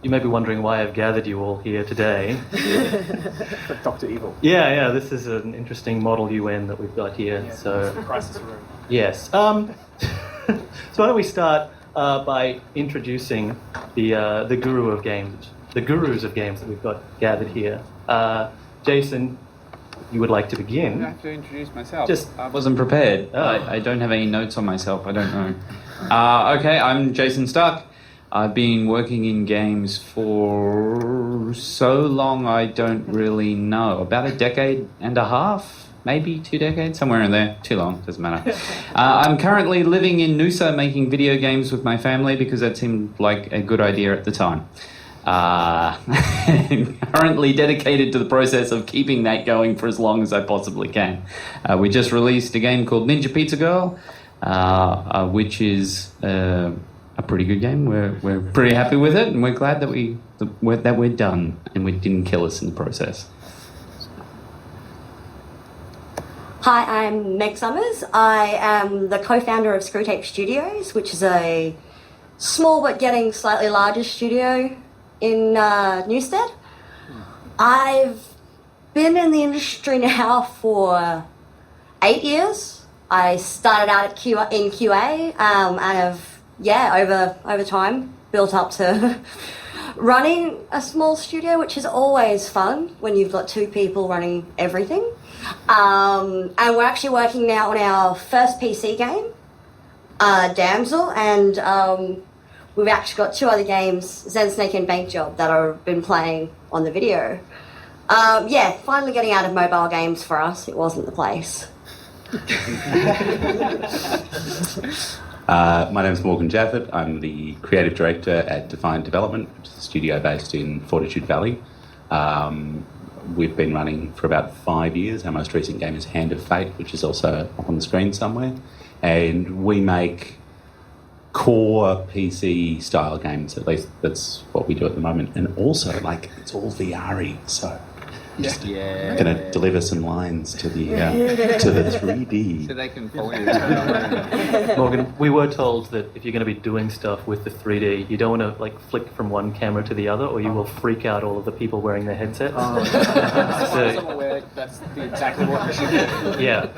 you may be wondering why I've gathered you all here today. Dr. Evil. Yeah, this is an interesting Model UN that we've got here. Yeah, so crisis room. Yes. So why don't we start by introducing the guru of games, the gurus of games that we've got gathered here. Jason, you would like to begin? I have to introduce myself. I wasn't prepared. Oh. I don't have any notes on myself. I don't know. Okay, I'm Jason Stark. I've been working in games for so long I don't really know. About a decade and a half, maybe 2 decades, somewhere in there. Too long, doesn't matter. I'm currently living in Noosa making video games with my family because that seemed like a good idea at the time. Currently dedicated to the process of keeping that going for as long as I possibly can. We just released a game called Ninja Pizza Girl, which is a pretty good game. We're pretty happy with it, and we're glad that we're done and we didn't kill us in the process. Hi, I'm Meg Summers. I am the co-founder of Screwtape Studios, which is a small but getting slightly larger studio in Newstead. I've been in the industry now for 8 years. I started out in QA and have, over time built up to running a small studio, which is always fun when you've got 2 people running everything. And we're actually working now on our first PC game, Damsel, and we've actually got 2 other games, Zen Snake and Bank Job, that I've been playing on the video. Finally getting out of mobile games for us. It wasn't the place. My name is Morgan Jaffett. I'm the creative director at Development, which is a studio based in Fortitude Valley. We've been running for about 5 years. Our most recent game is Hand of Fate, which is also up on the screen somewhere. And we make core PC style games, at least that's what we do at the moment. And also, it's all VR-y, so I'm just going to deliver some lines to the 3D. So they can follow you. Morgan, we were told that if you're going to be doing stuff with the 3D, you don't want to flick from one camera to the other, or you will freak out all of the people wearing their headsets. I'm aware that's exactly what we should do. Yeah.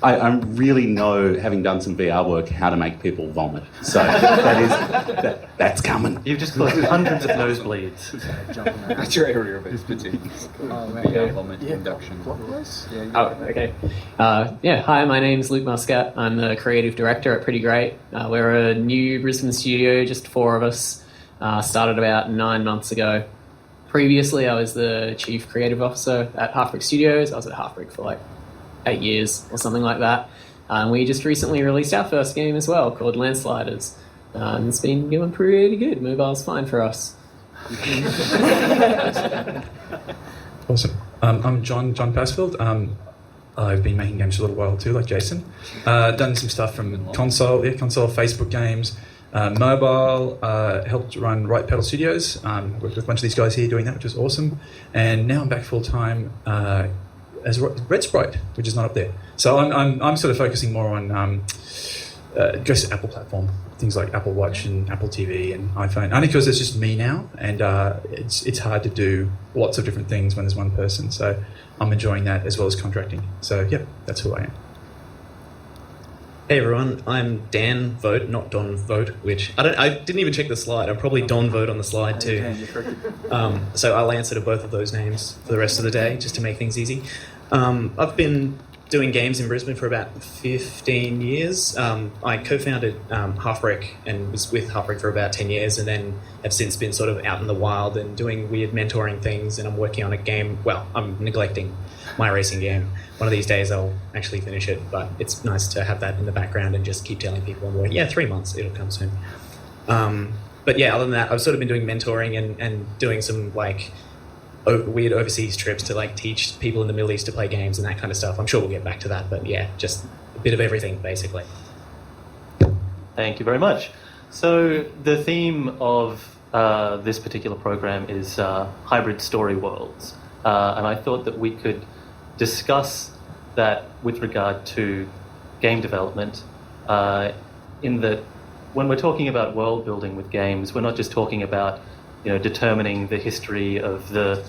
I really know, having done some VR work, how to make people vomit. So that's coming. You've just caused hundreds of nosebleeds. That's your area of expertise. Vomit induction. Okay. Hi, my name's Luke Muscat. I'm the creative director at Prettygreat. We're a new Brisbane studio, just 4 of us. Started about 9 months ago. Previously, I was the chief creative officer at Halfbrick Studios. I was at Halfbrick for 8 years or something like that. And we just recently released our first game as well, called Landsliders. And it's been going pretty good. Mobile's fine for us. Awesome. I'm John Passfield. I've been making games for a little while too, like Jason. Done some stuff from console, Facebook games, mobile. Helped run Right Pedal Studios. Worked with a bunch of these guys here doing that, which was awesome. And now I'm back full time as Red Sprite, which is not up there. So I'm sort of focusing more on just Apple platform. Things like Apple Watch and Apple TV and iPhone, only because it's just me now, and it's hard to do lots of different things when there's one person. So I'm enjoying that as well as contracting. So yeah, that's who I am. Hey everyone, I'm Dan Vogt, not Don Vogt, which I didn't even check the slide. I'm probably Don Vogt on the slide too. So I'll answer to both of those names for the rest of the day, just to make things easy. I've been doing games in Brisbane for about 15 years. I co-founded Halfbrick and was with Halfbrick for about 10 years, and then have since been sort of out in the wild and doing weird mentoring things, and I'm working on a game. Well, I'm neglecting my racing game. One of these days I'll actually finish it, but it's nice to have that in the background and just keep telling people, 3 months, it'll come soon. But yeah, other than that, I've sort of been doing mentoring and doing some weird overseas trips to teach people in the Middle East to play games and that kind of stuff. I'm sure we'll get back to that, but yeah, just a bit of everything basically. Thank you very much. So the theme of this particular program is hybrid story worlds, and I thought that we could discuss that with regard to game development, in that when we're talking about world building with games, we're not just talking about determining the history of the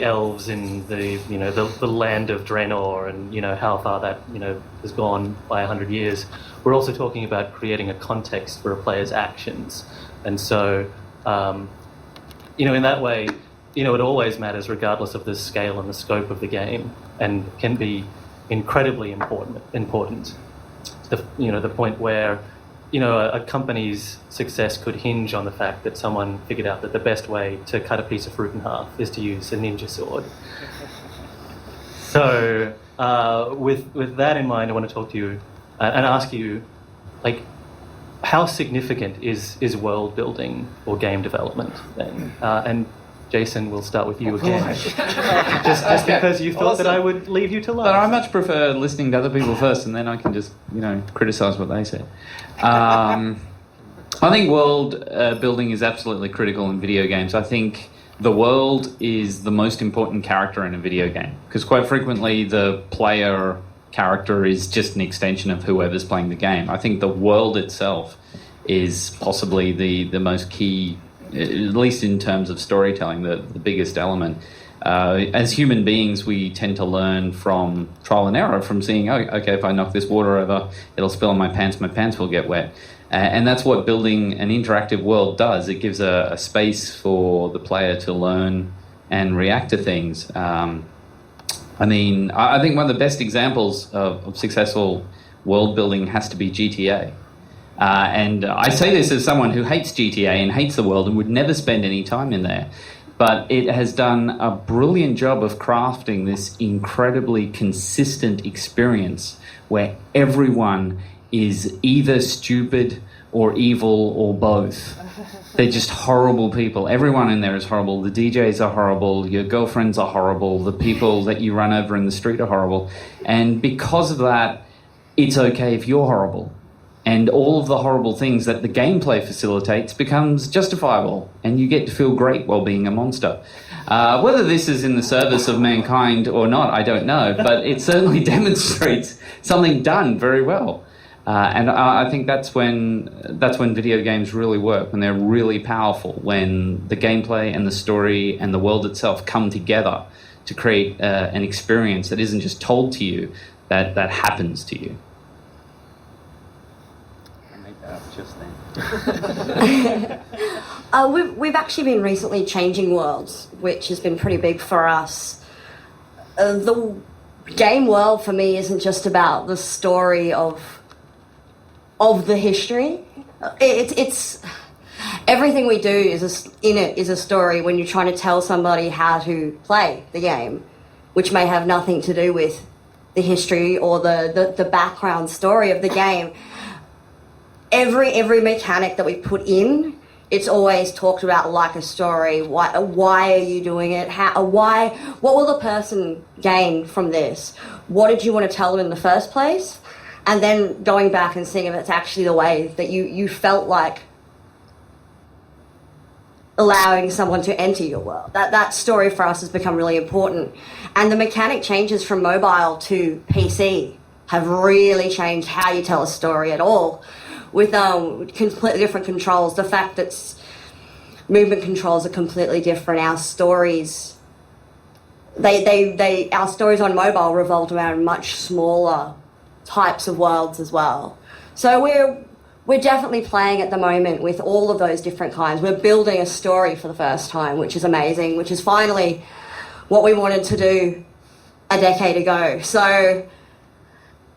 elves in the land of Draenor, and how far that has gone by 100 years. We're also talking about creating a context for a player's actions, and so in that way, it always matters regardless of the scale and the scope of the game, and can be incredibly important. The point where a company's success could hinge on the fact that someone figured out that the best way to cut a piece of fruit in half is to use a ninja sword. So, with that in mind, I want to talk to you and ask you, how significant is world building or game development then? And Jason, we'll start with you again. just because you thought that I would leave you to last. But I much prefer listening to other people first, and then I can just, criticise what they say. I think world building is absolutely critical in video games. I think the world is the most important character in a video game, because quite frequently the player character is just an extension of whoever's playing the game. I think the world itself is possibly the most key, at least in terms of storytelling, the biggest element. As human beings, we tend to learn from trial and error, from seeing, okay, if I knock this water over, it'll spill on my pants will get wet. And that's what building an interactive world does. It gives a space for the player to learn and react to things. I think one of the best examples of successful world building has to be GTA. And I say this as someone who hates GTA and hates the world and would never spend any time in there. But it has done a brilliant job of crafting this incredibly consistent experience where everyone is either stupid or evil or both. They're just horrible people. Everyone in there is horrible. The DJs are horrible. Your girlfriends are horrible. The people that you run over in the street are horrible. And because of that, it's okay if you're horrible. And all of the horrible things that the gameplay facilitates becomes justifiable, and you get to feel great while being a monster. Whether this is in the service of mankind or not, I don't know, but it certainly demonstrates something done very well. And I think that's when video games really work, when they're really powerful, when the gameplay and the story and the world itself come together to create an experience that isn't just told to you, that happens to you. Just then. We've actually been recently changing worlds, which has been pretty big for us. The game world for me isn't just about the story of the history. It's everything we do is a story when you're trying to tell somebody how to play the game, which may have nothing to do with the history or the background story of the game. Every mechanic that we put in, it's always talked about like a story. Why are you doing it? What will the person gain from this? What did you want to tell them in the first place? And then going back and seeing if it's actually the way that you felt like allowing someone to enter your world. That story for us has become really important. And the mechanic changes from mobile to PC have really changed how you tell a story at all. With completely different controls, the fact that movement controls are completely different. Our stories, our stories on mobile revolved around much smaller types of worlds as well. So we're definitely playing at the moment with all of those different kinds. We're building a story for the first time, which is amazing, which is finally what we wanted to do a decade ago. So.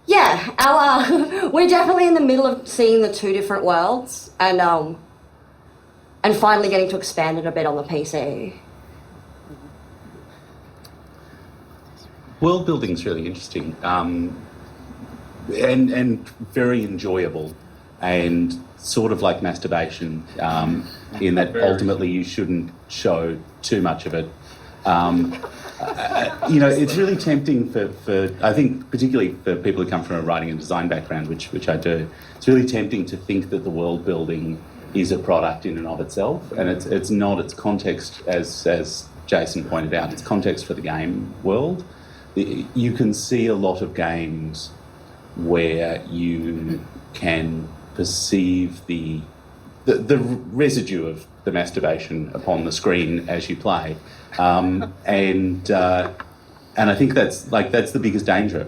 Yeah, we're definitely in the middle of seeing the two different worlds and finally getting to expand it a bit on the PC. World building is really interesting and very enjoyable, and sort of like masturbation in that ultimately you shouldn't show too much of it. It's really tempting for I think particularly for people who come from a writing and design background, which I do. It's really tempting to think that the world building is a product in and of itself, and it's not. It's context, as Jason pointed out. It's context for the game world. You can see a lot of games where you can perceive the the residue of the masturbation upon the screen as you play, and I think that's the biggest danger.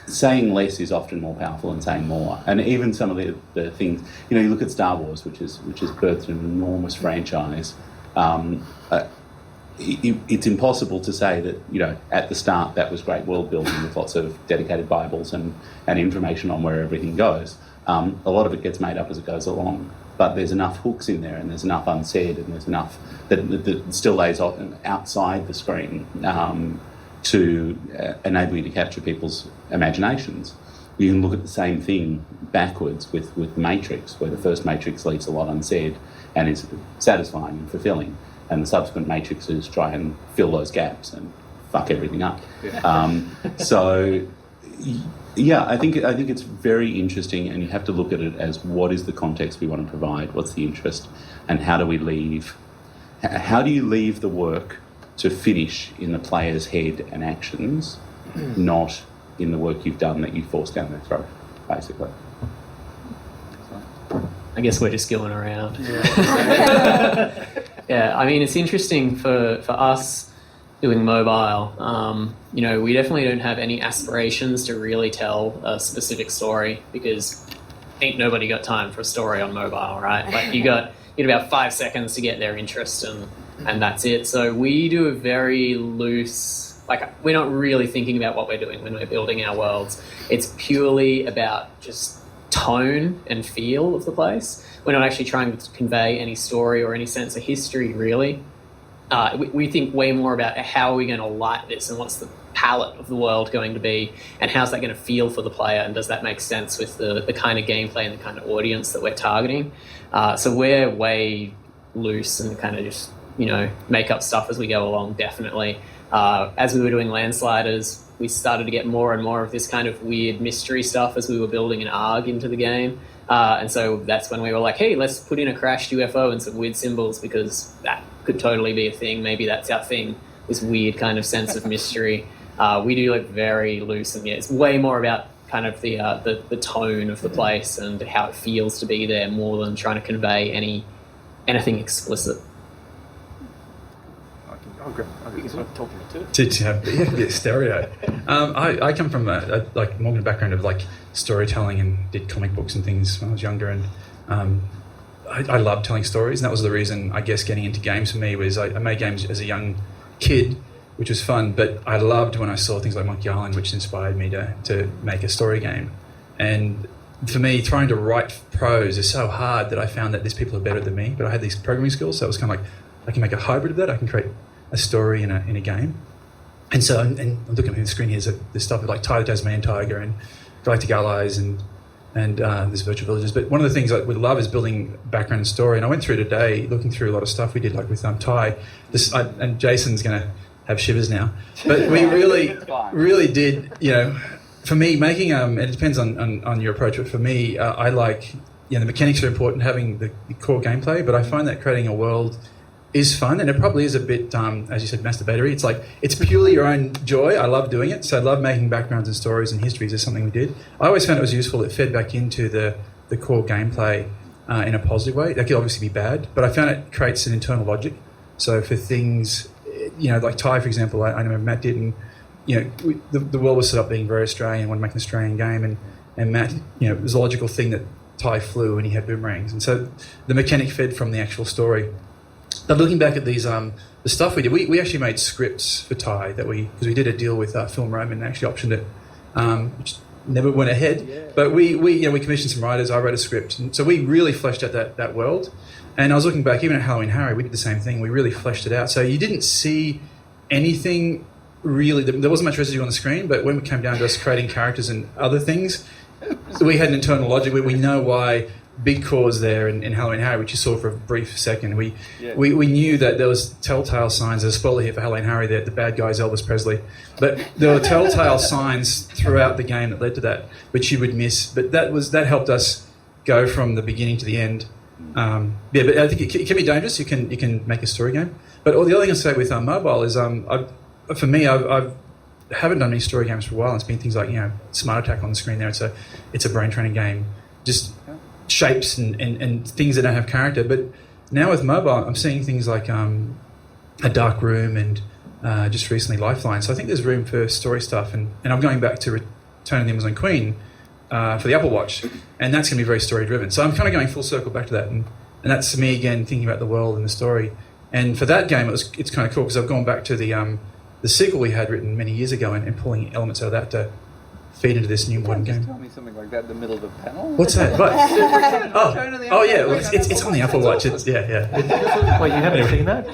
Saying less is often more powerful than saying more, and even some of the things, you look at Star Wars, which has birthed an enormous franchise. It's impossible to say that at the start that was great world building with lots of dedicated Bibles and information on where everything goes. A lot of it gets made up as it goes along, but there's enough hooks in there, and there's enough unsaid, and there's enough that still lays outside the screen to enable you to capture people's imaginations. You can look at the same thing backwards with The Matrix, where the first Matrix leaves a lot unsaid and is satisfying and fulfilling, and the subsequent Matrixes try and fill those gaps and fuck everything up. So, yeah, I think it's very interesting, and you have to look at it as what is the context we want to provide, what's the interest, and how do you leave the work to finish in the player's head and actions, not in the work you've done that you force down their throat, basically. I guess we're just going around. Yeah, I mean, it's interesting for us doing mobile. We definitely don't have any aspirations to really tell a specific story, because ain't nobody got time for a story on mobile, right? Like you get about 5 seconds to get their interest, and that's it. So we do a very loose, we're not really thinking about what we're doing when we're building our worlds. It's purely about just tone and feel of the place. We're not actually trying to convey any story or any sense of history, really. We think way more about how are we going to light this, and what's the palette of the world going to be, and how's that going to feel for the player, and does that make sense with the kind of gameplay and the kind of audience that we're targeting. So we're way loose and kind of just make up stuff as we go along, definitely. As we were doing Landsliders, we started to get more and more of this kind of weird mystery stuff as we were building an ARG into the game. And so that's when we were like, hey, let's put in a crashed UFO and some weird symbols, because that could totally be a thing. Maybe that's our thing, this weird kind of sense of mystery. We do very loose, and it's way more about kind of the tone of the place and how it feels to be there, more than trying to convey anything explicit. To have a stereo. I come from a more background of storytelling, and did comic books and things when I was younger, and I loved telling stories, and that was the reason, I guess, getting into games for me was I made games as a young kid, which was fun, but I loved when I saw things like Monkey Island, which inspired me to make a story game. And for me, trying to write prose is so hard that I found that these people are better than me, but I had these programming skills, so it was kind of like, I can make a hybrid of that, I can create a story in a game. And so, and I'm looking at the screen here, there's stuff like Ty the Tasmanian Tiger and Galactic Allies and there's Virtual Villages. But one of the things I would love is building background and story. And I went through today, looking through a lot of stuff we did, with Ty. And Jason's going to have shivers now. But we really did, for me, making, it depends on your approach, but for me, I like, the mechanics are important, having the core gameplay, but I find that creating a world is fun, and it probably is a bit, as you said, masturbatory. It's purely your own joy. I love doing it, so I love making backgrounds and stories and histories is something we did. I always found it was useful. It fed back into the core gameplay in a positive way. That could obviously be bad, but I found it creates an internal logic. So for things, like Ty, for example, I know Matt did, and the world was set up being very Australian, wanted to make an Australian game, and Matt, it was a logical thing that Ty flew and he had boomerangs, and so the mechanic fed from the actual story. But looking back at these, the stuff we did, we actually made scripts for Ty because we did a deal with Film Rome and actually optioned it, which never went ahead. Yeah. But we commissioned some writers. I wrote a script, and so we really fleshed out that world. And I was looking back, even at Halloween Harry, we did the same thing. We really fleshed it out. So you didn't see anything really. There wasn't much residue on the screen, but when it came down to us creating characters and other things, we had an internal logic. We know why Big Cause there in Halloween Harry, which you saw for a brief second. We knew that there was telltale signs. There's a spoiler here for Halloween Harry, that the bad guy's Elvis Presley. But there were telltale signs throughout the game that led to that, which you would miss. But that helped us go from the beginning to the end. But I think it can be dangerous. You can make a story game. But all the other thing I say with mobile is, for me, I haven't done any story games for a while. It's been things like Smart Attack on the screen there. It's a brain training game. Just shapes and things that don't have character. But now with mobile, I'm seeing things like a dark room and just recently Lifeline. So I think there's room for story stuff. And I'm going back to Return of the Amazon Queen for the Apple Watch, and that's going to be very story driven. So I'm kind of going full circle back to that, and that's me again thinking about the world and the story. And for that game, it's kind of cool because I've gone back to the sequel we had written many years ago and pulling elements out of that to feed into this new modern game. Tell me something like that in the middle of the panel. What's that? Right. Oh yeah, well, it's on the Apple Watch. Wait, you haven't seen that?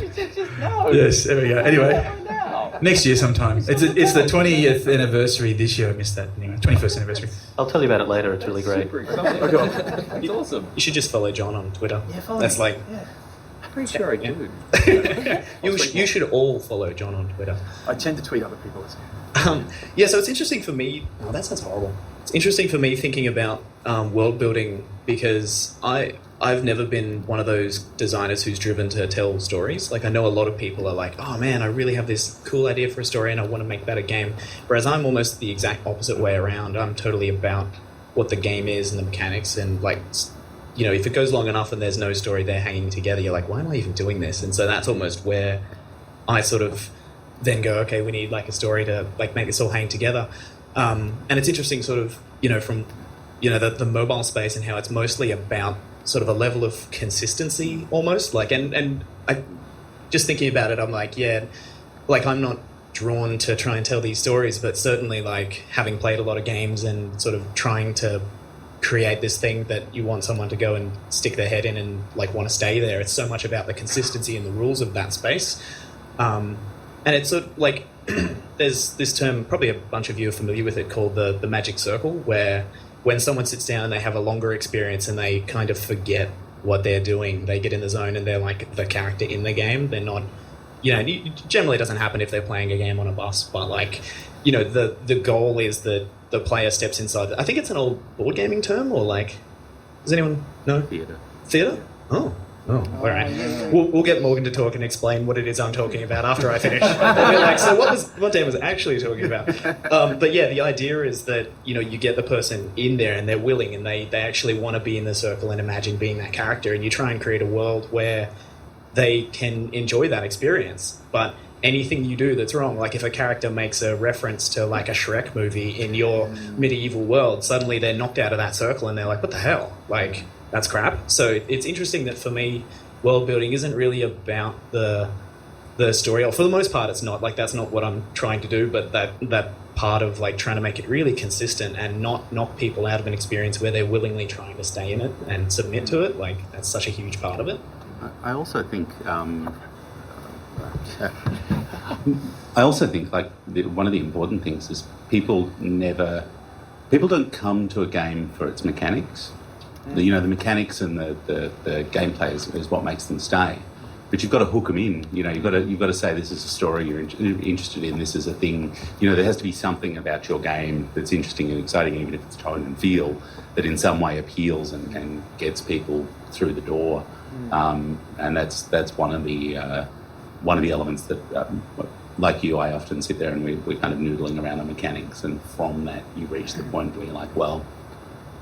No. Yes, there we go. Anyway, next year sometime. It's the 20th anniversary this year. I missed that. Anyway, 21st anniversary. I'll tell you about it later. It's really great. It's awesome. You should just follow John on Twitter. Yeah, follow That's me. like. Yeah. Pretty sure I do. You should all follow John on Twitter. I tend to tweet other people. Yeah, so it's interesting for me. Oh, that sounds horrible. It's interesting for me thinking about world building because I've never been one of those designers who's driven to tell stories. Like I know a lot of people are like, oh man, I really have this cool idea for a story and I want to make that a game. Whereas I'm almost the exact opposite way around. I'm totally about what the game is and the mechanics and like. You know, if it goes long enough and there's no story there hanging together, you're like, why am I even doing this? And so that's almost where I sort of then go, okay, we need like a story to like make this all hang together. And it's interesting sort of, you know, from, you know, the mobile space and how it's mostly about sort of a level of consistency almost like, and I just thinking about it, I'm like, yeah, like I'm not drawn to try and tell these stories, but certainly like having played a lot of games and sort of trying to create this thing that you want someone to go and stick their head in and like want to stay there. It's so much about the consistency and the rules of that space. And it's sort of like there's this term, probably a bunch of you are familiar with it, called the magic circle, where when someone sits down and they have a longer experience and they kind of forget what they're doing, they get in the zone and they're like the character in the game. They're not, you know, it generally doesn't happen if they're playing a game on a bus, but like, you know, the goal is that the player steps inside. I think it's an old board gaming term, or like, does anyone know? Theatre? Oh, all right. We'll get Morgan to talk and explain what it is I'm talking about after I finish. We're like, so what Dan was actually talking about? But yeah, the idea is that, you know, you get the person in there and they're willing and they actually want to be in the circle and imagine being that character, and you try and create a world where they can enjoy that experience. But anything you do that's wrong, like if a character makes a reference to like a Shrek movie in your medieval world, suddenly they're knocked out of that circle and they're like, what the hell? Like, that's crap. So it's interesting that for me, world building isn't really about the story, or for the most part it's not. Like that's not what I'm trying to do, but that part of like trying to make it really consistent and not knock people out of an experience where they're willingly trying to stay in it and submit to it, like that's such a huge part of it. I also think like one of the important things is people don't come to a game for its mechanics. You know, the mechanics and the gameplay is what makes them stay. But you've got to hook them in. You know, you've got to say this is a story you're interested in. This is a thing. You know, there has to be something about your game that's interesting and exciting, even if it's tone and feel, that in some way appeals and gets people through the door. And that's one of the elements that, like you, I often sit there and we're kind of noodling around the mechanics, and from that you reach the point where you're like, well,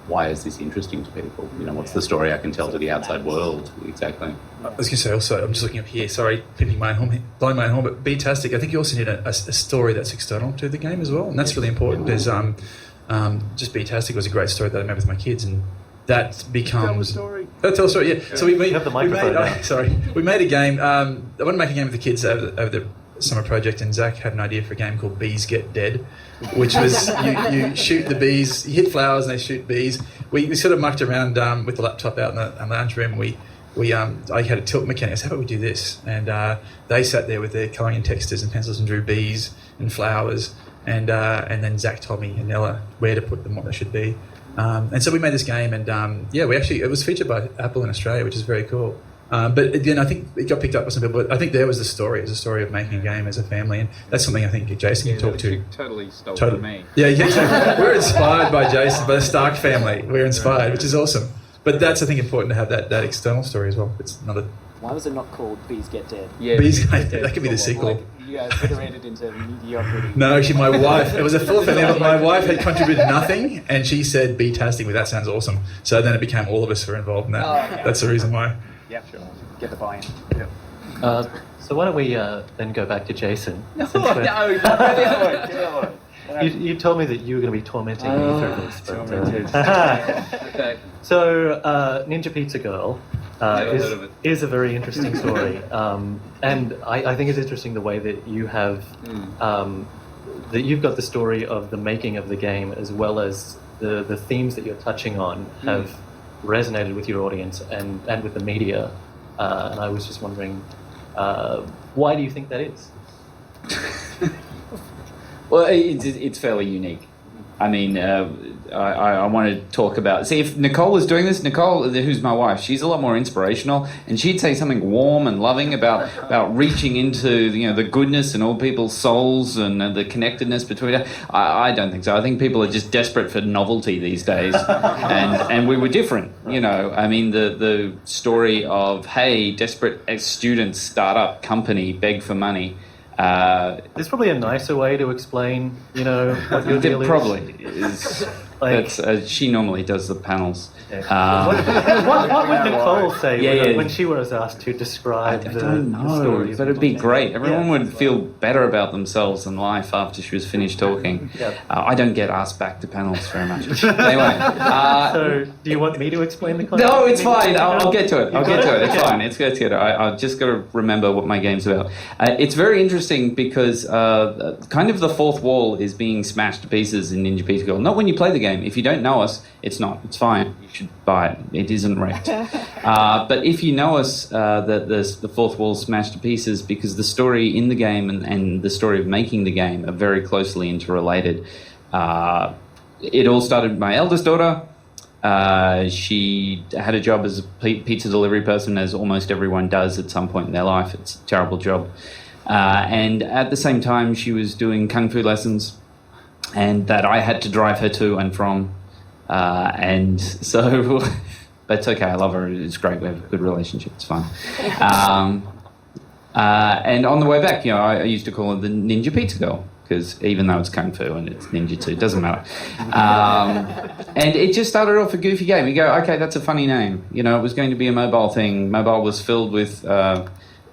why is this interesting to people? You know, what's the story I can tell to the outside world? Exactly. I was going to say also, I'm just looking up here, sorry, blowing my own horn, but BAPFF, I think you also need a story that's external to the game as well, and that's really important. There's just BAPFF was a great story that I made with my kids, and that becomes... Tell a story, yeah. So we made a game. I wanted to make a game with the kids over the summer project, and Zach had an idea for a game called Bees Get Dead, which was you shoot the bees, you hit flowers and they shoot bees. We sort of mucked around with the laptop out in the lounge room. I had a tilt mechanic. I said, how about we do this? And they sat there with their colouring and textures and pencils and drew bees and flowers, and then Zach told me and Ella where to put them, what they should be. And so we made this game, and it was featured by Apple in Australia, which is very cool. But again, I think it got picked up by some people. But I think there was the story. It was a story of making a game as a family, and that's something I think Jason can talk to. Totally stole from me. Yeah, exactly. We're inspired by Jason, by the Stark family. We're inspired, which is awesome. But that's, I think, important to have that external story as well. It's another Why was it not called Bees Get Dead? Yeah, Bees Get Dead, that could be the sequel. Like, you guys iterated into mediocrity. No, actually, my wife. It was a full family, but my wife had contributed nothing, and she said, "Be-tastic with that sounds awesome." So then it became all of us were involved in that. Oh, okay. That's the reason why. Yeah, sure. Get the buy-in. Yep. So why don't we then go back to Jason? No, since we're- no, keep the other one. You told me that you were going to be tormenting me through this. But, Tormented. Okay. So, Ninja Pizza Girl Never heard of it. is a very interesting story. And I think it's interesting the way that you have, that you've got the story of the making of the game as well as the themes that you're touching on have resonated with your audience and with the media. And I was just wondering, why do you think that is? Well, it's fairly unique. I mean, I want to talk about... See, if Nicole was doing this, Nicole, who's my wife, she's a lot more inspirational, and she'd say something warm and loving about reaching into the goodness in all people's souls and the connectedness between it. I don't think so. I think people are just desperate for novelty these days, and we were different. I mean, the story of, hey, desperate students start up company, beg for money. There's probably a nicer way to explain, what your deal is. Probably is. That's she normally does the panels. Yeah. What would Nicole say when she was asked to describe I the don't know, story? but it'd be great. Everyone would feel better about themselves and life after she was finished talking. Yeah. I don't get asked back to panels very much. Anyway. So, do you want me to explain the concept? No, it's fine. I'll get to it. I'll get to it. It's Okay. fine. It's good. I've just got to remember what my game's about. It's very interesting because kind of the fourth wall is being smashed to pieces in Ninja Pizza Girl. Not when you play the game. If you don't know us, it's not. It's fine. You should buy it. It isn't wrecked. But if you know us, the fourth wall smashed to pieces because the story in the game and the story of making the game are very closely interrelated. It all started with my eldest daughter. She had a job as a pizza delivery person, as almost everyone does at some point in their life. It's a terrible job. And at the same time, she was doing kung fu lessons, and that I had to drive her to and from. And so, but it's okay. I love her. It's great. We have a good relationship. It's fine. And on the way back, I used to call her the Ninja Pizza Girl, because even though it's kung fu and it's ninja too, it doesn't matter. And it just started off a goofy game. You go, okay, that's a funny name. It was going to be a mobile thing. Mobile was filled with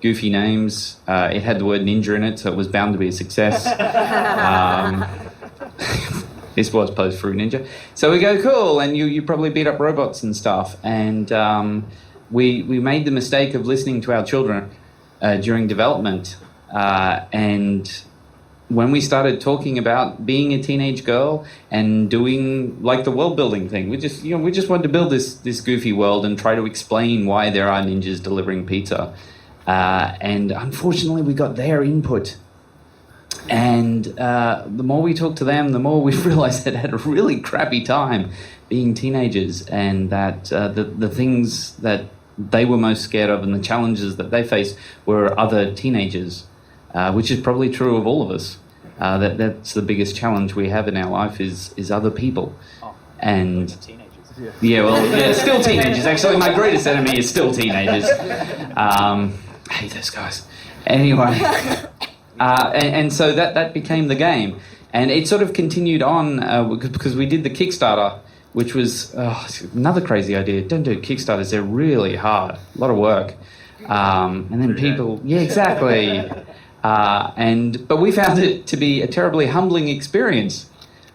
goofy names. It had the word ninja in it, so it was bound to be a success. This was post-Fruit Ninja. So we go, cool, and you probably beat up robots and stuff. And we made the mistake of listening to our children during development. And when we started talking about being a teenage girl and doing like the world building thing, we just wanted to build this goofy world and try to explain why there are ninjas delivering pizza. And unfortunately, we got their input. And the more we talked to them, the more we realized they'd had a really crappy time being teenagers, and that the things that they were most scared of and the challenges that they faced were other teenagers, which is probably true of all of us. That's the biggest challenge we have in our life is other people. And Teenagers. Still teenagers. Actually, my greatest enemy is still teenagers. I hate those guys. Anyway. And so that became the game, and it sort of continued on because we did the Kickstarter, which was another crazy idea. Don't do Kickstarters; they're really hard, a lot of work. And then people, exactly. But we found it to be a terribly humbling experience,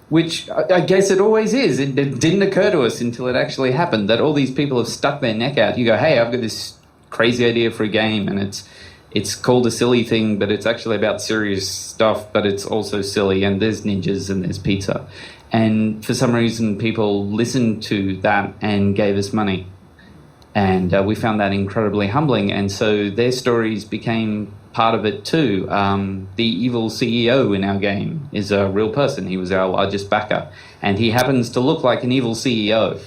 which I guess it always is. It didn't occur to us until it actually happened that all these people have stuck their neck out. You go, hey, I've got this crazy idea for a game, and it's called a silly thing, but it's actually about serious stuff, but it's also silly, and there's ninjas and there's pizza. And for some reason, people listened to that and gave us money. And we found that incredibly humbling, and so their stories became part of it too. The evil CEO in our game is a real person. He was our largest backer, and he happens to look like an evil CEO.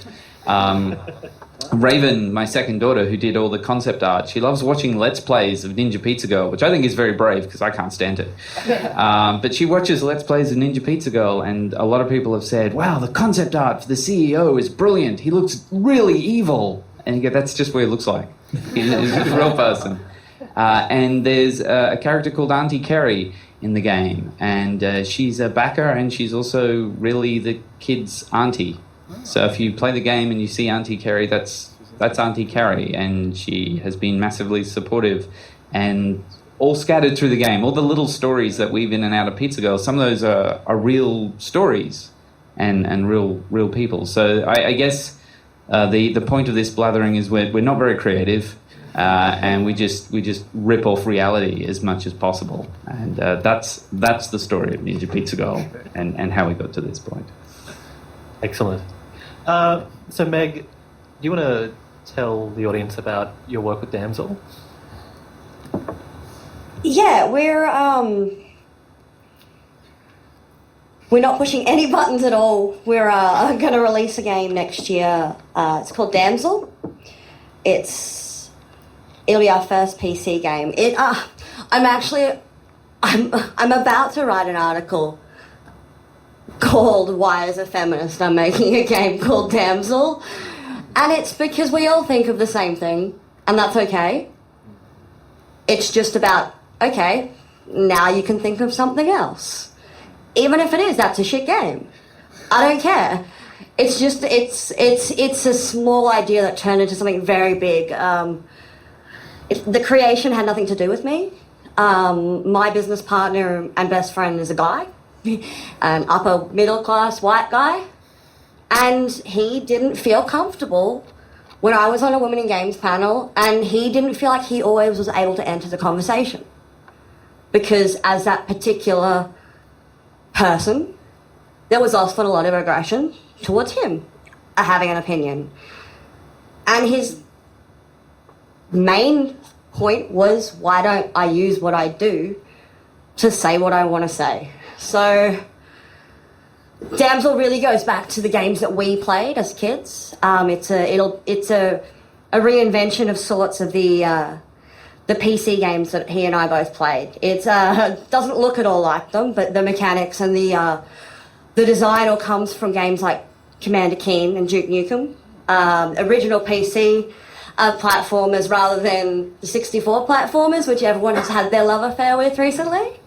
Raven, my second daughter, who did all the concept art, she loves watching Let's Plays of Ninja Pizza Girl, which I think is very brave because I can't stand it. But she watches Let's Plays of Ninja Pizza Girl, and a lot of people have said, wow, the concept art for the CEO is brilliant. He looks really evil. And you go, that's just what he looks like. He's a real person. And there's a character called Auntie Kerry in the game, and she's a backer, and she's also really the kid's auntie. So if you play the game and you see Auntie Kerry, that's Auntie Kerry, and she has been massively supportive. And all scattered through the game, all the little stories that weave in and out of Pizza Girl, some of those are real stories and real people. So I guess the point of this blathering is we're not very creative, and we just rip off reality as much as possible. And that's the story of Ninja Pizza Girl and how we got to this point. Excellent. So Meg, do you want to tell the audience about your work with Damsel? Yeah, we're not pushing any buttons at all. We're going to release a game next year. It's called Damsel. It'll be our first PC game. I'm about to write an article called "Why, as a Feminist, I'm Making a Game Called Damsel," and it's because we all think of the same thing, and that's okay. It's just about, okay, now you can think of something else. Even if it is, that's a shit game. I don't care. It's just, it's a small idea that turned into something very big. The creation had nothing to do with me. My business partner and best friend is a guy, an upper middle class white guy, and he didn't feel comfortable when I was on a Women in Games panel, and he didn't feel like he always was able to enter the conversation. Because as that particular person, there was often a lot of aggression towards him having an opinion. And his main point was, why don't I use what I do to say what I want to say? So Damsel really goes back to the games that we played as kids. It's a reinvention of sorts of the PC games that he and I both played. It doesn't look at all like them, but the mechanics and the design all comes from games like Commander Keen and Duke Nukem. Original PC platformers rather than the 64 platformers, which everyone has had their love affair with recently.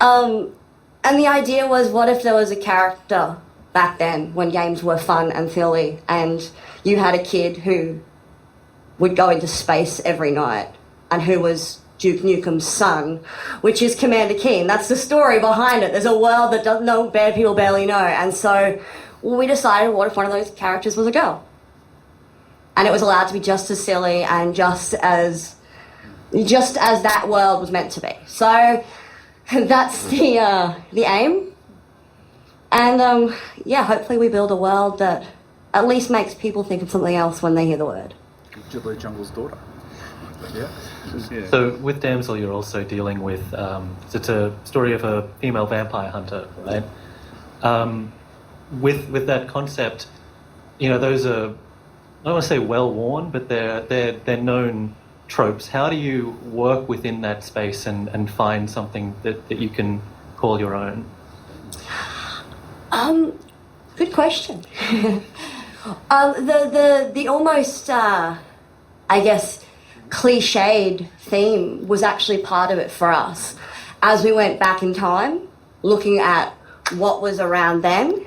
And the idea was, what if there was a character back then when games were fun and silly, and you had a kid who would go into space every night and who was Duke Nukem's son, which is Commander Keen. That's the story behind it. There's a world that bad people barely know. And so we decided, what if one of those characters was a girl? And it was allowed to be just as silly and just as that world was meant to be. So that's the aim. And hopefully we build a world that at least makes people think of something else when they hear the word. Ghibli Jungle's daughter. Yeah. So with Damsel, you're also dealing with, it's a story of a female vampire hunter, right? With that concept, those are, I don't want to say well-worn, but they're known tropes. How do you work within that space and find something that you can call your own? Good question. The almost, I guess, cliched theme was actually part of it for us. As we went back in time, looking at what was around then,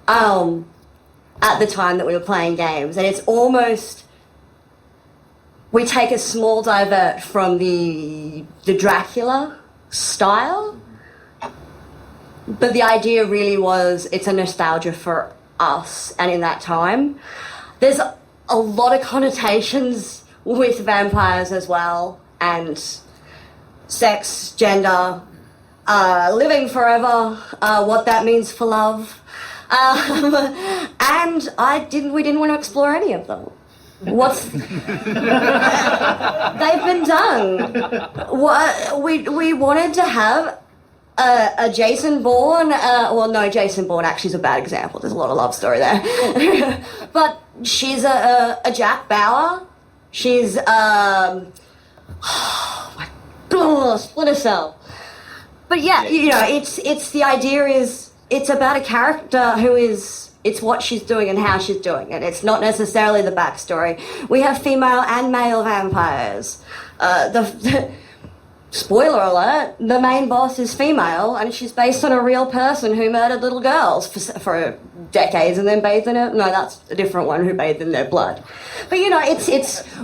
at the time that we were playing games, and it's almost, we take a small divert from the Dracula style, but the idea really was, it's a nostalgia for us and in that time. There's a lot of connotations with vampires as well, and sex, gender, living forever, what that means for love. And we didn't want to explore any of them. They've been done. We wanted to have a Jason Bourne, Jason Bourne actually is a bad example. There's a lot of love story there. But she's a Jack Bauer. She's, Splinter Cell. But yeah, it's the idea is, it's about a character who is It's what she's doing and how she's doing it. It's not necessarily the backstory. We have female and male vampires. Spoiler alert, the main boss is female, and she's based on a real person who murdered little girls for decades and then bathed in it. No, that's a different one who bathed in their blood. But you know,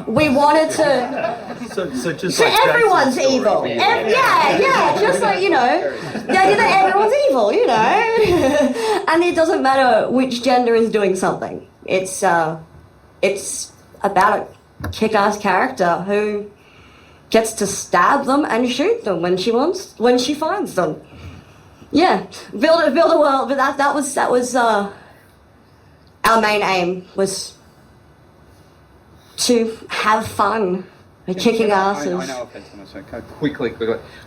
we wanted to. So just So like everyone's Jason's evil. story. Yeah, just like, you know, the idea that everyone's evil, you know. And it doesn't matter which gender is doing something. It's about a kick-ass character who gets to stab them and shoot them when she finds them. Yeah, build a world, but that was our main aim, was to have fun. Kicking asses. I know I've had so much. So quickly.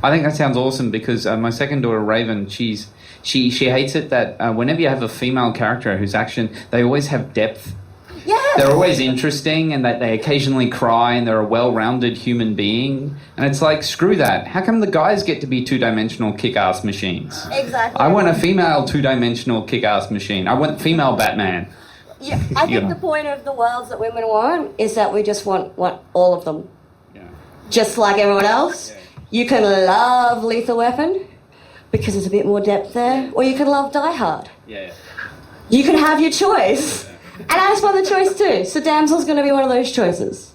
I think that sounds awesome because my second daughter Raven, she hates it that whenever you have a female character whose action, they always have depth. Yeah. They're always interesting, and that they occasionally cry, and they're a well-rounded human being. And it's like, screw that. How come the guys get to be two-dimensional kick-ass machines? Exactly. I want a female two-dimensional kick-ass machine. I want female Batman. Yeah, I think know. the point of the worlds that women want is that we just want all of them. Just like everyone else. You can love Lethal Weapon because there's a bit more depth there, or you can love Die Hard. Yeah. You can have your choice. And I just want the choice too. So Damsel's going to be one of those choices.